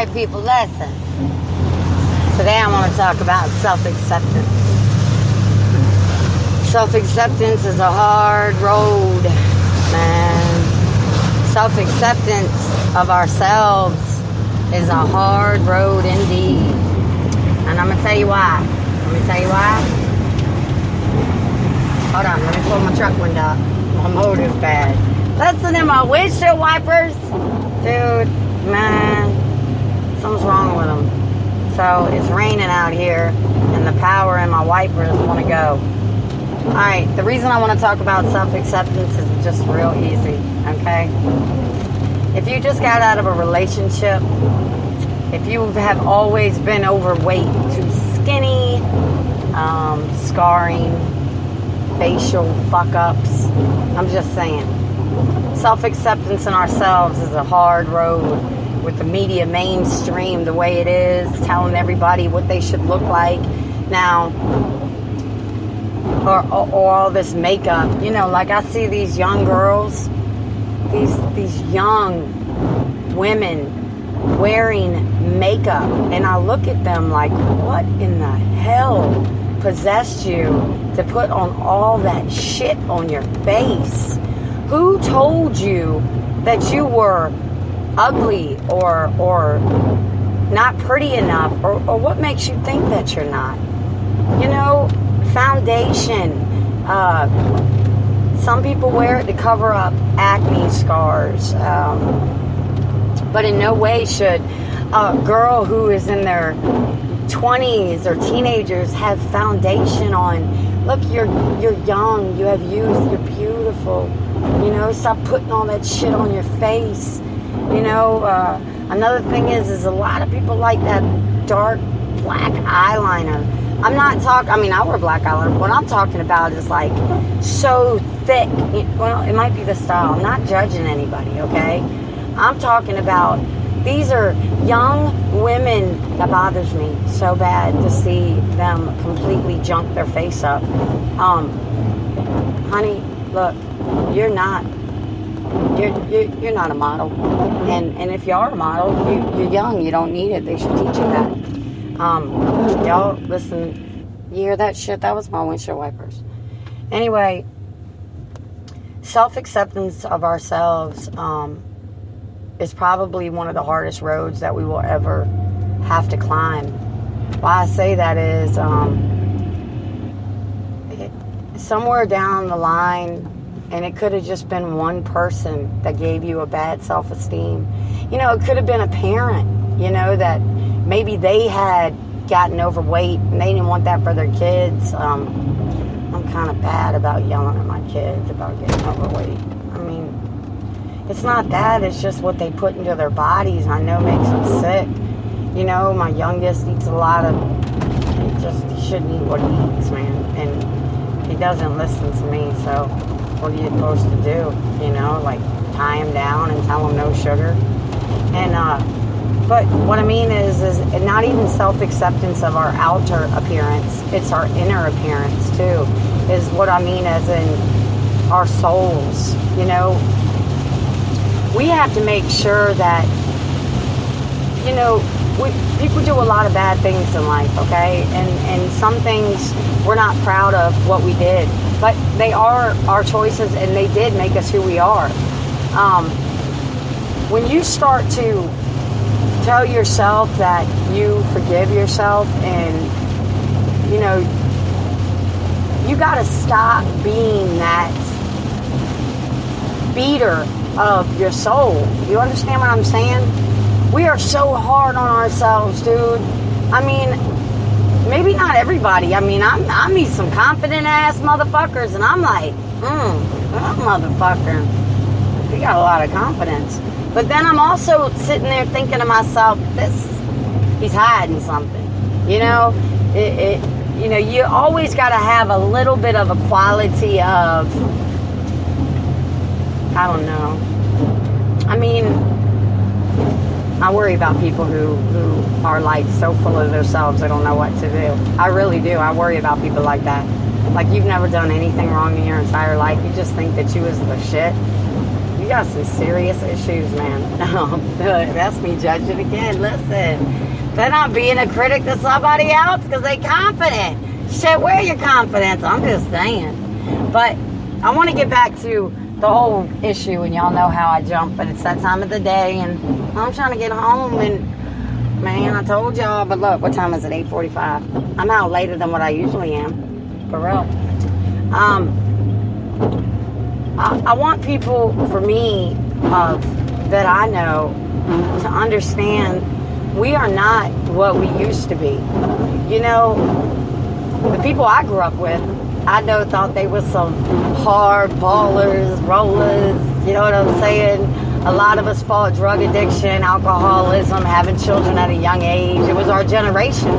Alright, people, listen. Today I want to talk about self-acceptance. Self-acceptance is a hard road, man. Self-acceptance of ourselves is a hard road indeed. And I'm going to tell you why. Hold on, let me pull my truck window up. My motor's bad. Listen to my windshield wipers. Dude, man, something's wrong with them. So it's raining out here, and the power in my wipers want to go. Alright, the reason I want to talk about self-acceptance is just real easy, okay? If you just got out of a relationship, if you have always been overweight, too skinny, scarring, facial fuck-ups, I'm just saying. Self-acceptance in ourselves is a hard road with the media mainstream the way it is, telling everybody what they should look like. Now, or all this makeup, you know, like I see these young girls, these young women wearing makeup, and I look at them like, what in the hell possessed you to put on all that shit on your face? Who told you that you were ugly or not pretty enough, or what makes you think that you're not? You know, foundation, some people wear it to cover up acne scars, but in no way should a girl who is in their 20s or teenagers have foundation on. Look, you're young, you have youth, you're beautiful, you know, stop putting all that shit on your face. You know, another thing is a lot of people like that dark black eyeliner. I'm not talking, I mean, I wear black eyeliner. What I'm talking about is like so thick. Well, it might be the style. I'm not judging anybody, okay? I'm talking about, these are young women that bothers me so bad to see them completely junk their face up. Honey, look, you're not a model, and if you are a model, you're young, you don't need it. They should teach you that. Y'all, listen, you hear that shit? That was my windshield wipers. Anyway, self-acceptance of ourselves is probably one of the hardest roads that we will ever have to climb. Why I say that is, somewhere down the line, and it could have just been one person that gave you a bad self-esteem. You know, it could have been a parent, you know, that maybe they had gotten overweight and they didn't want that for their kids. I'm kind of bad about yelling at my kids about getting overweight. I mean, it's not that, it's just what they put into their bodies. I know makes them sick. You know, my youngest eats a lot of, he shouldn't eat what he eats, man. And he doesn't listen to me, so what are you supposed to do? You know, like tie him down and tell him no sugar. And but what I mean is not even self-acceptance of our outer appearance, it's our inner appearance too, is what I mean, as in our souls. You know, we have to make sure that, you know, people do a lot of bad things in life, okay? And some things we're not proud of what we did, but they are our choices, and they did make us who we are. When you start to tell yourself that you forgive yourself, and, you know, you got to stop being that beater of your soul. You understand what I'm saying? We are so hard on ourselves, dude. I mean, maybe not everybody. I mean, I meet some confident ass motherfuckers, and I'm like, that motherfucker, he got a lot of confidence. But then I'm also sitting there thinking to myself, he's hiding something. You know, you know, you always got to have a little bit of a quality of, I don't know. I mean, I worry about people who are like so full of themselves they don't know what to do. I really do. I worry about people like that. Like, you've never done anything wrong in your entire life. You just think that you is the shit. You got some serious issues, man. That's me judging again. Listen, they're not being a critic to somebody else because they confident. Shit, where your confidence? I'm just saying. But I want to get back to the whole issue, and y'all know how I jump, but it's that time of the day, and I'm trying to get home, and man, I told y'all, but look, what time is it? 8:45. I'm out later than what I usually am, for real. I want people, for me, that I know, to understand we are not what we used to be. You know, the people I grew up with, I know thought they were some hard ballers, rollers, you know what I'm saying? A lot of us fought drug addiction, alcoholism, having children at a young age. It was our generation.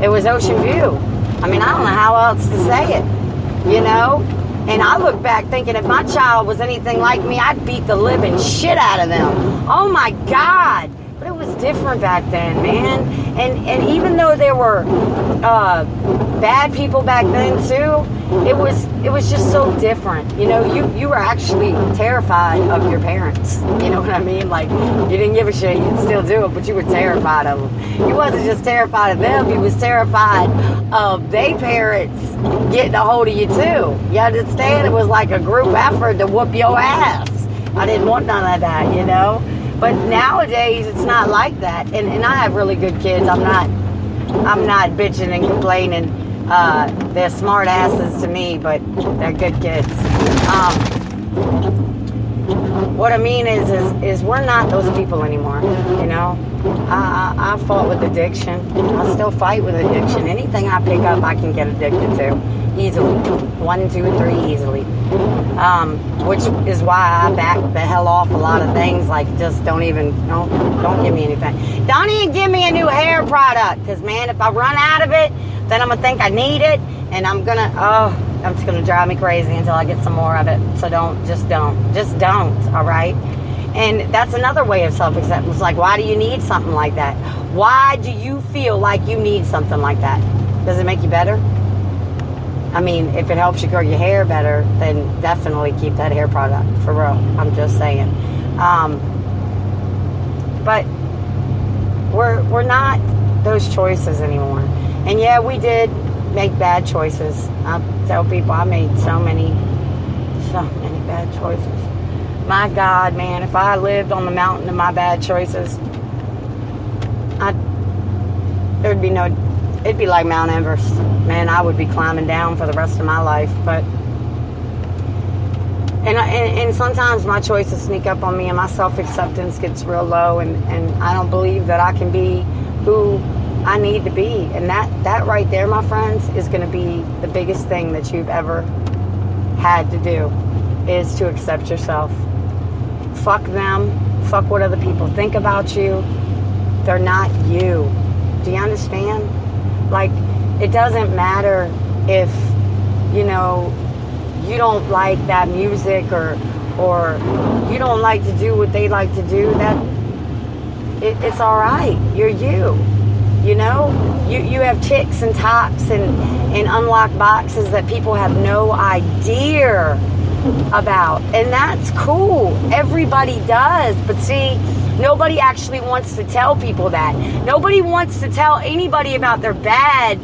It was Ocean View. I mean, I don't know how else to say it, you know? And I look back thinking if my child was anything like me, I'd beat the living shit out of them. Oh my God. But it was different back then, man. And even though there were bad people back then too, it was just so different. You know, you were actually terrified of your parents. You know what I mean? Like, you didn't give a shit, you'd still do it, but you were terrified of them. You wasn't just terrified of them, you was terrified of their parents getting a hold of you too. You understand? It was like a group effort to whoop your ass. I didn't want none of that, you know? But nowadays, it's not like that. And I have really good kids. I'm not bitching and complaining. They're smart asses to me, but they're good kids. What I mean is we're not those people anymore, you know? I fought with addiction. I still fight with addiction. Anything I pick up, I can get addicted to. Easily. 1, 2, 3, easily. Which is why I back the hell off a lot of things, like just don't give me anything. Don't even give me a new hair product, because man, if I run out of it, then I'm going to think I need it, and it's going to drive me crazy until I get some more of it. So just don't, all right? And that's another way of self-acceptance. Like, why do you need something like that? Why do you feel like you need something like that? Does it make you better? I mean, if it helps you grow your hair better, then definitely keep that hair product, for real. I'm just saying. But we're not those choices anymore. And yeah, we did make bad choices. I tell people I made so many bad choices. My God, man, if I lived on the mountain of my bad choices, it'd be like Mount Everest. Man, I would be climbing down for the rest of my life. But and sometimes my choices sneak up on me, and my self-acceptance gets real low, and I don't believe that I can be who I need to be. And that right there, my friends, is going to be the biggest thing that you've ever had to do, is to accept yourself. Fuck them. Fuck what other people think about you. They're not you. Do you understand? Like, it doesn't matter if, you know, you don't like that music or you don't like to do what they like to do. It's all right. You're you. You know, you have ticks and tops and unlocked boxes that people have no idea about. And that's cool. Everybody does. But see, nobody actually wants to tell people that. Nobody wants to tell anybody about their bad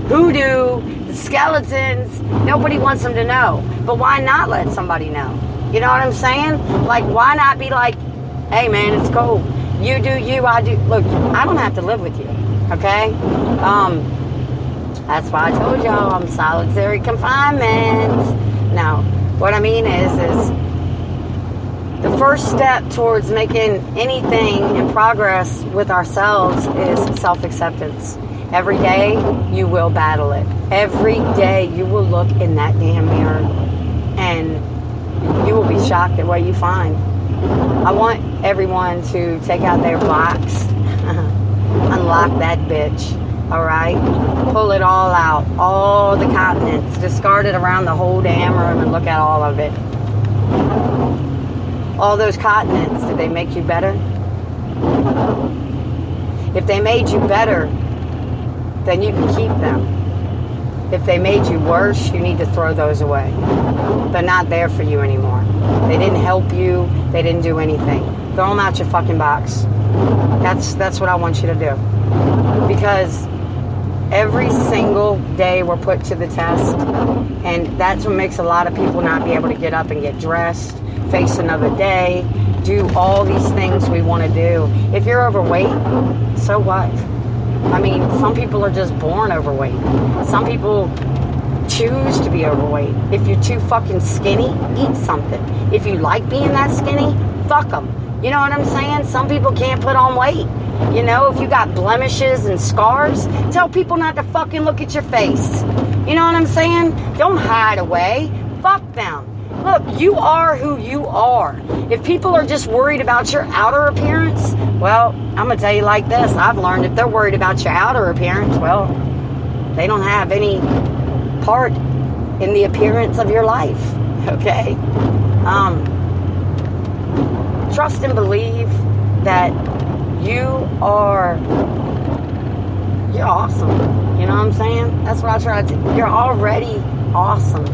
hoodoo, the skeletons. Nobody wants them to know. But why not let somebody know? You know what I'm saying? Like, why not be like, hey man, it's cool. You do you, I do. Look, I don't have to live with you, okay? That's why I told y'all I'm solitary confinement. No, what I mean is the first step towards making anything in progress with ourselves is self-acceptance. Every day you will battle it. Every day you will look in that damn mirror and you will be shocked at what you find. I want everyone to take out their box, unlock that bitch, alright? Pull it all out, all the continents, discard it around the whole damn room and look at all of it. All those continents, did they make you better? If they made you better, then you can keep them. If they made you worse, you need to throw those away. They're not there for you anymore. They didn't help you. They didn't do anything. Throw them out your fucking box. That's what I want you to do. Because every single day we're put to the test, and that's what makes a lot of people not be able to get up and get dressed, face another day, do all these things we want to do. If you're overweight, so what? I mean, some people are just born overweight. Some people choose to be overweight. If you're too fucking skinny, eat something. If you like being that skinny, fuck them. You know what I'm saying? Some people can't put on weight. You know, if you got blemishes and scars, tell people not to fucking look at your face. You know what I'm saying? Don't hide away. Fuck them. Look, you are who you are. If people are just worried about your outer appearance, well, I'm going to tell you like this. I've learned if they're worried about your outer appearance, well, they don't have any part in the appearance of your life. Okay? Trust and believe that you're awesome. You know what I'm saying? That's what I try to. You're already awesome.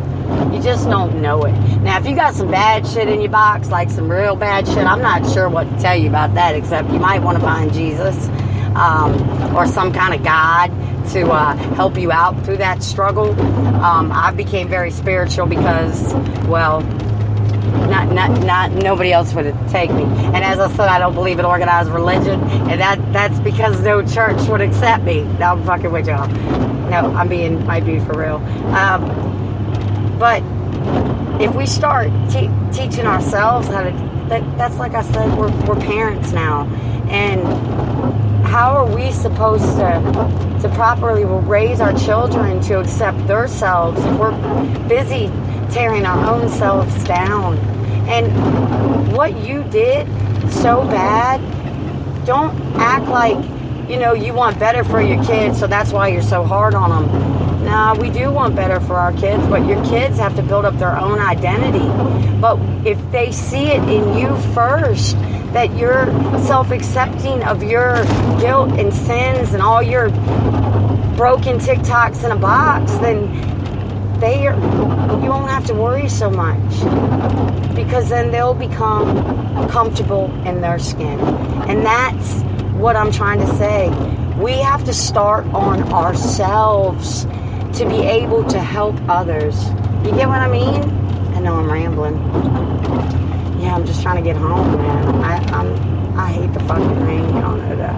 You just don't know it. Now, if you got some bad shit in your box, like some real bad shit, I'm not sure what to tell you about that, except you might want to find Jesus or some kind of God to help you out through that struggle. I became very spiritual because, well, not nobody else would take me. And as I said, I don't believe in organized religion, and that's because no church would accept me. No, I'm fucking with y'all. No, might be for real. But if we start teaching ourselves how to, that's like I said, we're parents now, and how are we supposed to properly raise our children to accept themselves if we're busy tearing our own selves down? And what you did so bad, don't act like, you know, you want better for your kids, so that's why you're so hard on them. Nah, we do want better for our kids, but your kids have to build up their own identity. But if they see it in you first, that you're self-accepting of your guilt and sins and all your broken TikToks in a box, then you won't have to worry so much, because then they'll become comfortable in their skin. And that's what I'm trying to say. We have to start on ourselves to be able to help others. You get what I mean? I know I'm rambling. Yeah, I'm just trying to get home, man. I hate the fucking rain. Y'all know that.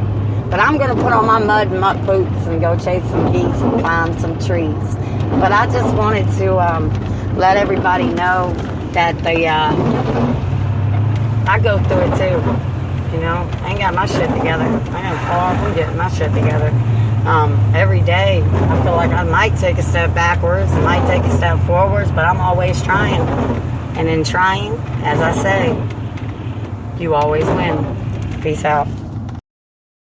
But I'm going to put on my mud and muck boots and go chase some geese and climb some trees. But I just wanted to let everybody know that I go through it too. You know, I ain't got my shit together. I am far from getting my shit together. Every day, I feel like I might take a step backwards, I might take a step forwards, but I'm always trying. And in trying, as I say, you always win. Peace out.